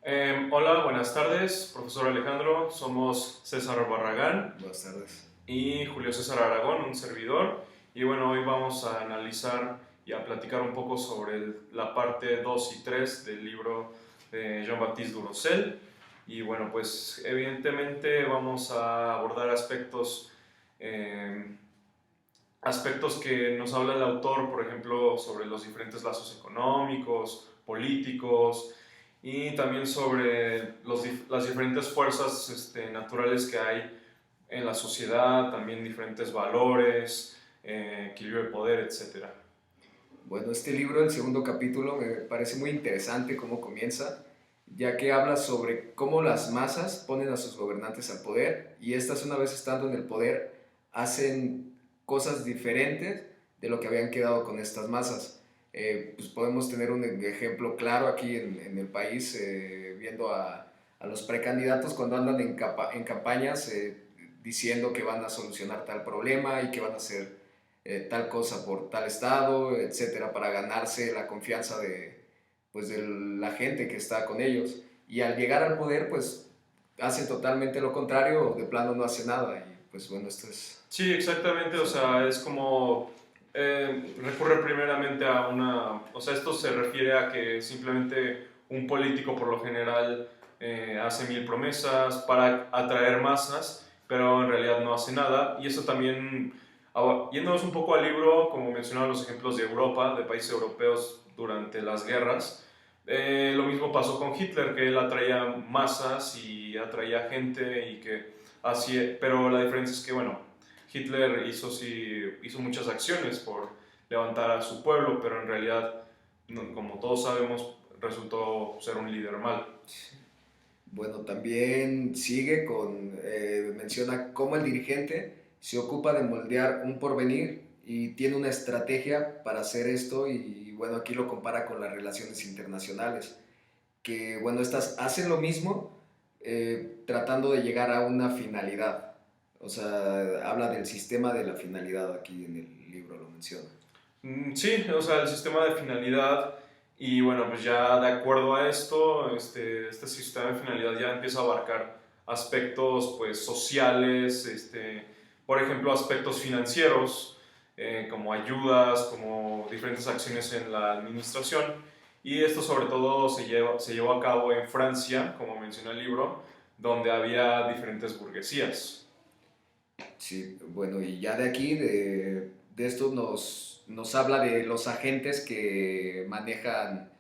Hola, buenas tardes, profesor Alejandro. Somos César Barragán Buenas tardes. y Julio César Aragón, un servidor. Y bueno, hoy vamos a analizar y a platicar un poco sobre la parte 2 y 3 del libro de Jean-Baptiste Durossel. Y bueno, pues evidentemente vamos a abordar eh, aspectos que nos habla el autor, por ejemplo, sobre los diferentes lazos económicos, políticos y también sobre las diferentes fuerzas naturales que hay en la sociedad, también diferentes valores, equilibrio de poder, etcétera. Bueno, este libro, el segundo capítulo, me parece muy interesante cómo comienza, ya que habla sobre cómo las masas ponen a sus gobernantes al poder y estas, una vez estando en el poder, hacen cosas diferentes de lo que habían quedado con estas masas. Pues podemos tener un ejemplo claro aquí en el país, viendo a los precandidatos cuando andan en campañas diciendo que van a solucionar tal problema y que van a hacer tal cosa por tal estado, etcétera, para ganarse la confianza pues, de la gente que está con ellos. Y al llegar al poder, pues hacen totalmente lo contrario, o de plano no hace nada. Y pues bueno, esto es... Sí, exactamente, o Sí, sea, es como recurre primeramente a o sea, esto se refiere a que simplemente un político por lo general hace mil promesas para atraer masas, pero en realidad no hace nada, y eso también, yéndonos un poco al libro, como mencionaba los ejemplos de Europa, de países europeos durante las guerras, lo mismo pasó con Hitler, que él atraía masas y atraía gente y que así, pero la diferencia es que, bueno, Hitler hizo muchas acciones por levantar a su pueblo, pero en realidad, como todos sabemos, resultó ser un líder mal. bueno, también sigue menciona cómo el dirigente se ocupa de moldear un porvenir y tiene una estrategia para hacer esto y bueno, aquí lo compara con las relaciones internacionales, que bueno, estas hacen lo mismo tratando de llegar a una finalidad. O sea, habla del sistema de la finalidad aquí en el libro, lo menciona. Sí, o sea, el sistema de finalidad y bueno, pues ya de acuerdo a esto, este sistema de finalidad ya empieza a abarcar aspectos pues sociales, por ejemplo, aspectos financieros, como ayudas, como diferentes acciones en la administración. Y esto sobre todo se llevó a cabo en Francia, como menciona el libro, donde había diferentes burguesías. Sí, bueno, y ya de aquí, de esto nos habla de los agentes que manejan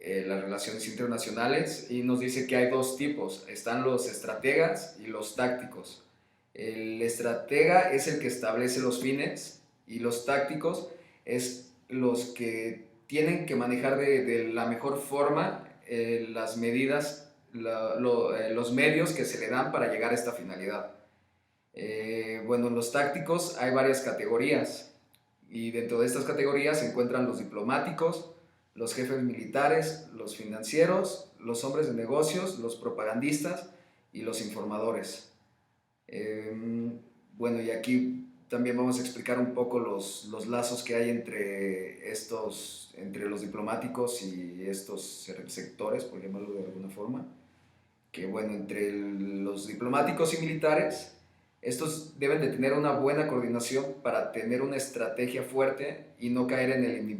las relaciones internacionales y nos dice que hay dos tipos, están los estrategas y los tácticos. El estratega es el que establece los fines y los tácticos es los que tienen que manejar de la mejor forma las medidas, los medios que se le dan para llegar a esta finalidad. Bueno, en los tácticos hay varias categorías y dentro de estas categorías se encuentran los diplomáticos, los jefes militares, los financieros, los hombres de negocios, los propagandistas y los informadores. Eh, bueno, y aquí también vamos a explicar un poco los lazos que hay entre los diplomáticos y estos sectores, por llamarlo de alguna forma. Que bueno, entre los diplomáticos y militares, estos deben de tener una buena coordinación para tener una estrategia fuerte y no caer en el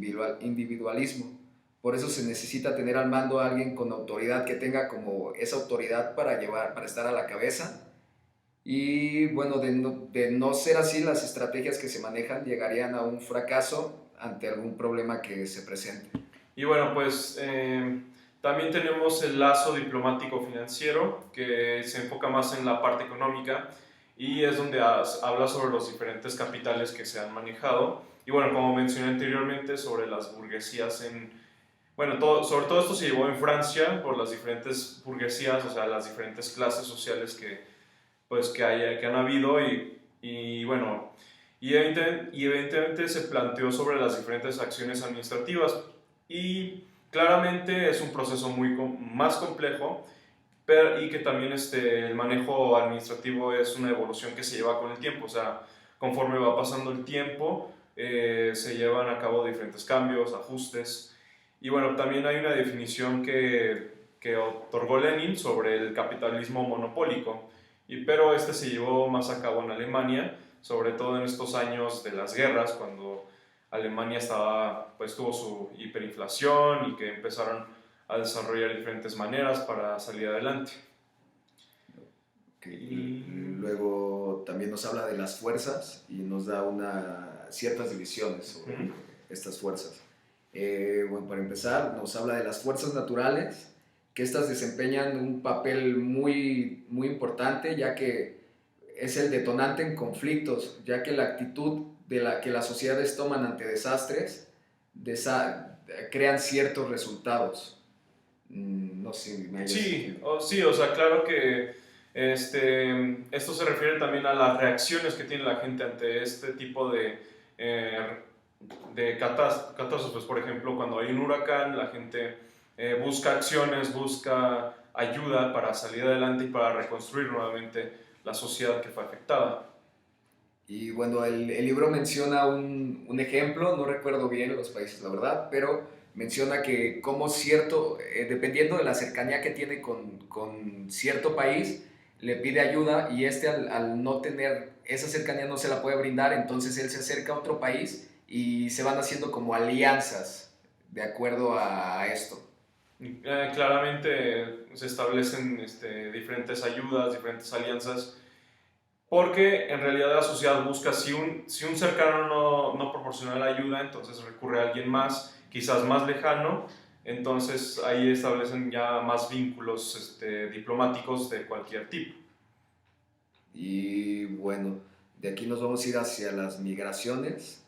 individualismo. Por eso se necesita tener al mando a alguien con autoridad que tenga como esa autoridad para llevar, para estar a la cabeza. Y bueno, de no ser así, las estrategias que se manejan llegarían a un fracaso ante algún problema que se presente. Y bueno, pues también tenemos el lazo diplomático financiero, que se enfoca más en la parte económica y es donde habla sobre los diferentes capitales que se han manejado. Y bueno, como mencioné anteriormente, sobre las burguesías bueno, sobre todo esto se llevó en Francia por las diferentes burguesías, o sea, las diferentes clases sociales pues, que han habido y bueno, y evidentemente se planteó sobre las diferentes acciones administrativas y claramente es un proceso más complejo y que también el manejo administrativo es una evolución que se lleva con el tiempo, o sea, conforme va pasando el tiempo se llevan a cabo diferentes cambios, ajustes y bueno, también hay una definición que que otorgó Lenin sobre el capitalismo monopólico. Pero este se llevó más a cabo en Alemania, sobre todo en estos años de las guerras, cuando Alemania pues tuvo su hiperinflación y que empezaron a desarrollar diferentes maneras para salir adelante. Okay. Luego también nos habla de las fuerzas y nos da ciertas divisiones sobre estas fuerzas. Bueno, para empezar, nos habla de las fuerzas naturales, que estas desempeñan un papel muy, muy importante, ya que es el detonante en conflictos, ya que la actitud que las sociedades toman ante desastres crean ciertos resultados. No sé si me hayas... Sí, o sea, claro que esto se refiere también a las reacciones que tiene la gente ante este tipo de catástrofes. Por ejemplo, cuando hay un huracán, la gente busca acciones, busca ayuda para salir adelante y para reconstruir nuevamente la sociedad que fue afectada. Y bueno, el libro menciona un ejemplo, no recuerdo bien los países, la verdad, pero menciona que como dependiendo de la cercanía que tiene con cierto país, le pide ayuda y al no tener esa cercanía no se la puede brindar, entonces él se acerca a otro país y se van haciendo como alianzas de acuerdo a esto. Claramente se establecen diferentes ayudas, diferentes alianzas, porque en realidad la sociedad busca, si un cercano no proporciona la ayuda, entonces recurre a alguien más, quizás más lejano, entonces ahí establecen ya más vínculos diplomáticos de cualquier tipo. Y bueno, de aquí nos vamos a ir hacia las migraciones.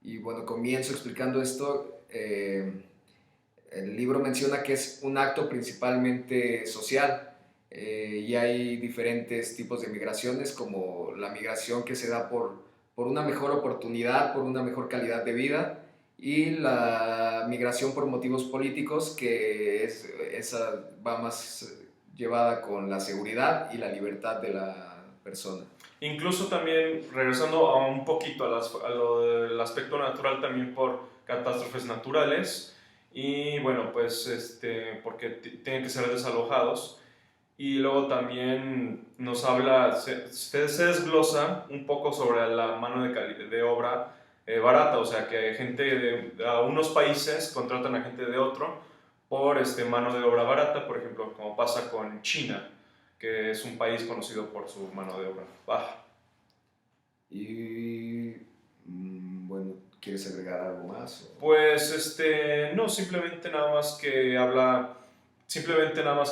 Y bueno, comienzo explicando esto. El libro menciona que es un acto principalmente social y hay diferentes tipos de migraciones, como la migración que se da por una mejor oportunidad, por una mejor calidad de vida, y la migración por motivos políticos, esa va más llevada con la seguridad y la libertad de la persona. Incluso también, regresando a un poquito a lo del aspecto natural, también por catástrofes naturales, y bueno, pues porque tienen que ser desalojados. Y luego también nos habla, se desglosa un poco sobre la mano de obra barata, o sea que a unos países contratan a gente de otro por mano de obra barata, por ejemplo, como pasa con China, que es un país conocido por su mano de obra baja. Y bueno, ¿quieres agregar algo más? Pues no, simplemente nada más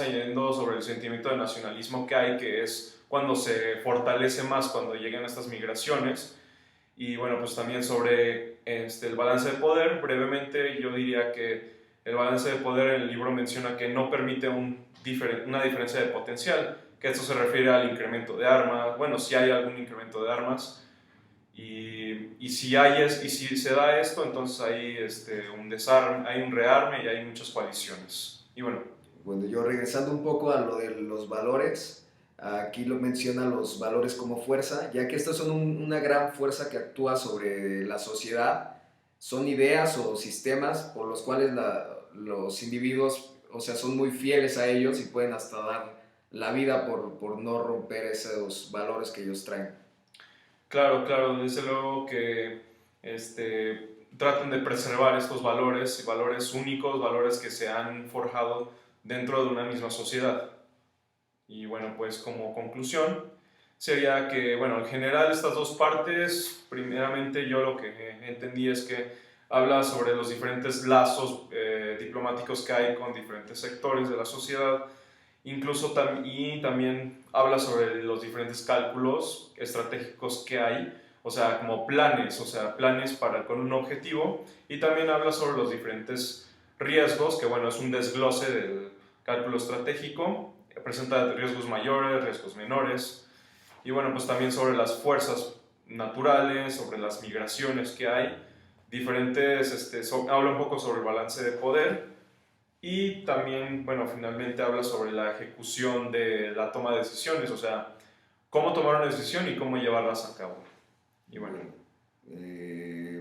añadiendo sobre el sentimiento de nacionalismo que hay, que es cuando se fortalece más cuando llegan estas migraciones. Y bueno, pues también sobre el balance de poder, brevemente yo diría que el balance de poder en el libro menciona que no permite una diferencia de potencial, que esto se refiere al incremento de armas, bueno, si hay algún incremento de armas, y si se da esto, entonces hay un desarme, hay un rearme y hay muchas coaliciones. Y bueno, yo regresando un poco a lo de los valores, aquí lo menciona los valores como fuerza, ya que estas son una gran fuerza que actúa sobre la sociedad, son ideas o sistemas por los cuales los individuos, o sea, son muy fieles a ellos y pueden hasta dar la vida por no romper esos valores que ellos traen. claro, desde luego que tratan de preservar estos valores únicos, valores que se han forjado dentro de una misma sociedad. Y bueno, pues como conclusión sería que, bueno, en general estas dos partes, primeramente yo lo que entendí es que habla sobre los diferentes lazos diplomáticos que hay con diferentes sectores de la sociedad, y también habla sobre los diferentes cálculos estratégicos que hay, o sea, como planes, o sea, planes con un objetivo, y también habla sobre los diferentes riesgos, que bueno, es un desglose del cálculo estratégico, presenta riesgos mayores, riesgos menores, y bueno, pues también sobre las fuerzas naturales, sobre las migraciones que hay, habla un poco sobre el balance de poder, y también, bueno, finalmente habla sobre la ejecución de la toma de decisiones, o sea, cómo tomar una decisión y cómo llevarlas a cabo. Y bueno.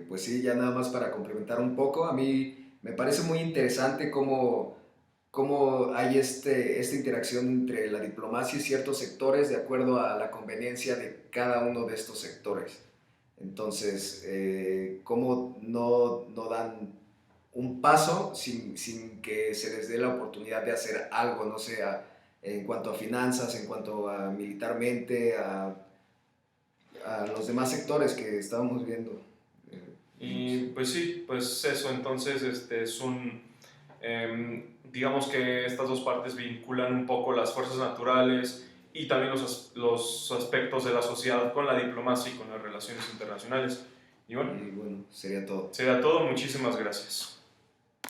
Pues sí, ya nada más para complementar un poco, a mí me parece muy interesante cómo cómo hay esta interacción entre la diplomacia y ciertos sectores de acuerdo a la conveniencia de cada uno de estos sectores. Entonces, cómo no dan un paso sin que se les dé la oportunidad de hacer algo, no sé, en cuanto a finanzas, en cuanto a militarmente, a los demás sectores que estábamos viendo. Y pues sí, pues eso, entonces es digamos que estas dos partes vinculan un poco las fuerzas naturales y también los aspectos de la sociedad con la diplomacia y con las relaciones internacionales. Y bueno, Y bueno, sería todo. sería todo, muchísimas gracias.